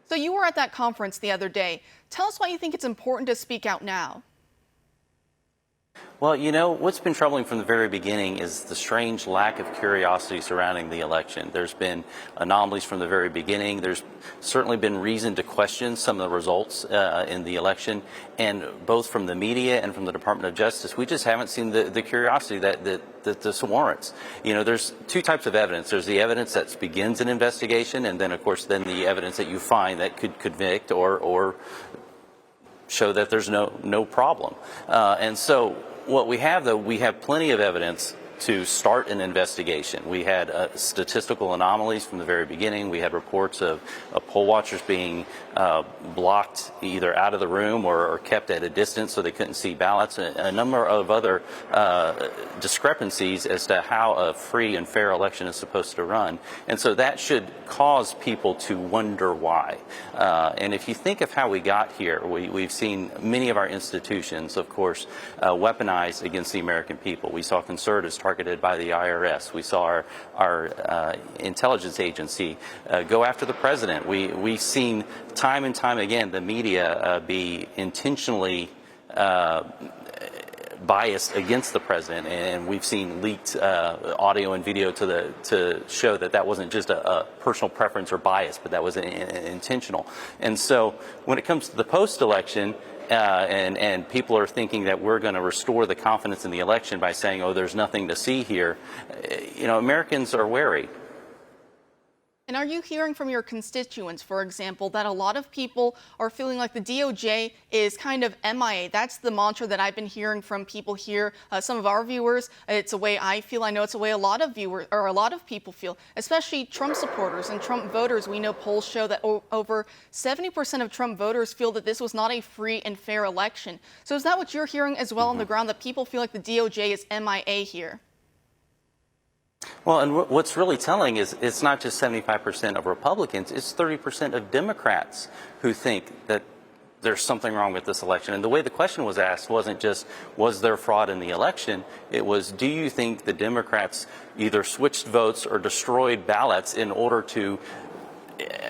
So you were at that conference the other day. Tell us why you think it's important to speak out now. Well, what's been troubling from the very beginning is the strange lack of curiosity surrounding the election. There's been anomalies from the very beginning. There's certainly been reason to question some of the results in the election, and both from the media and from the Department of Justice, we just haven't seen the curiosity that this warrants. There's two types of evidence. There's the evidence that begins an investigation, and then, of course, the evidence that you find that could convict or show that there's no problem. And so what we have, though, we have plenty of evidence to start an investigation. We had statistical anomalies from the very beginning. We had reports of poll watchers being blocked either out of the room or kept at a distance so they couldn't see ballots, a number of other discrepancies as to how a free and fair election is supposed to run. And so that should cause people to wonder why. And if you think of how we got here, we've seen many of our institutions, of course, weaponized against the American people. We saw conservatives targeted by the IRS. We saw our intelligence agency go after the president. We've seen time and time again the media be intentionally biased against the president, and we've seen leaked audio and video to show that wasn't just a personal preference or bias, but that was intentional. And so when it comes to the post-election, and people are thinking that we're going to restore the confidence in the election by saying, oh, there's nothing to see here, Americans are wary. And are you hearing from your constituents, for example, that a lot of people are feeling like the DOJ is kind of MIA? That's the mantra that I've been hearing from people here, some of our viewers. It's a way I feel. I know it's a way a lot of viewers or a lot of people feel, especially Trump supporters and Trump voters. We know polls show that over 70% of Trump voters feel that this was not a free and fair election. So is that what you're hearing as well on the ground, that people feel like the DOJ is MIA here? Well, and what's really telling is it's not just 75% of Republicans, it's 30% of Democrats who think that there's something wrong with this election. And the way the question was asked wasn't just, was there fraud in the election? It was, do you think the Democrats either switched votes or destroyed ballots in order to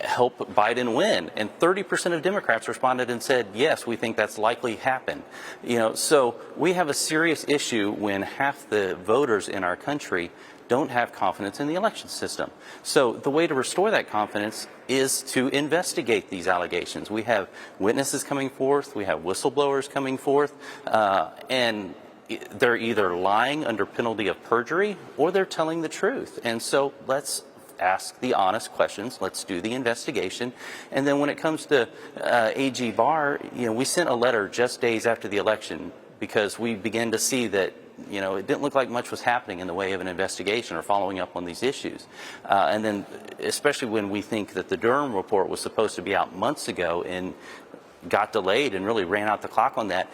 help Biden win? And 30% of Democrats responded and said, yes, we think that's likely happened. So we have a serious issue when half the voters in our country don't have confidence in the election system. So the way to restore that confidence is to investigate these allegations. We have witnesses coming forth, we have whistleblowers coming forth, and they're either lying under penalty of perjury or they're telling the truth. And so let's ask the honest questions. Let's do the investigation. And then when it comes to AG Barr, we sent a letter just days after the election because we began to see that it didn't look like much was happening in the way of an investigation or following up on these issues. And then especially when we think that the Durham report was supposed to be out months ago and got delayed and really ran out the clock on that.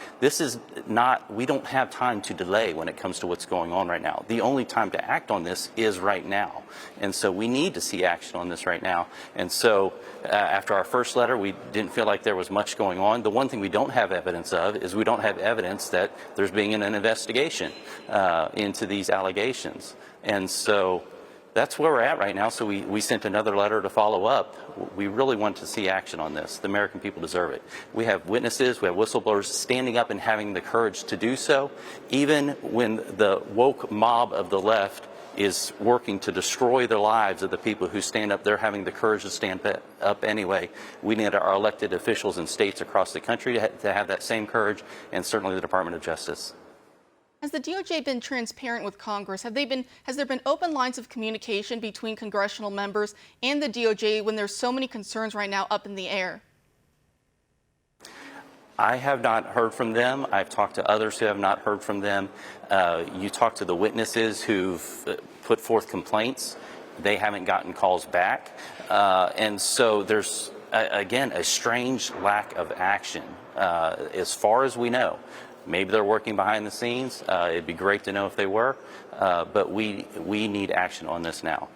We don't have time to delay when it comes to what's going on right now. The only time to act on this is right now. And so we need to see action on this right now. And so after our first letter, we didn't feel like there was much going on. The one thing we don't have evidence of is we don't have evidence that there's being an investigation into these allegations. And so that's where we're at right now. So we sent another letter to follow up. We really want to see action on this. The American people deserve it. We have witnesses, we have whistleblowers standing up and having the courage to do so. Even when the woke mob of the left is working to destroy the lives of the people who stand up, they're having the courage to stand up anyway. We need our elected officials in states across the country to have that same courage, and certainly the Department of Justice. Has the DOJ been transparent with Congress? Has there been open lines of communication between congressional members and the DOJ when there's so many concerns right now up in the air? I have not heard from them. I've talked to others who have not heard from them. You talk to the witnesses who've put forth complaints. They haven't gotten calls back. And so there's, again, a strange lack of action as far as we know. Maybe they're working behind the scenes. It'd be great to know if they were, but we need action on this now.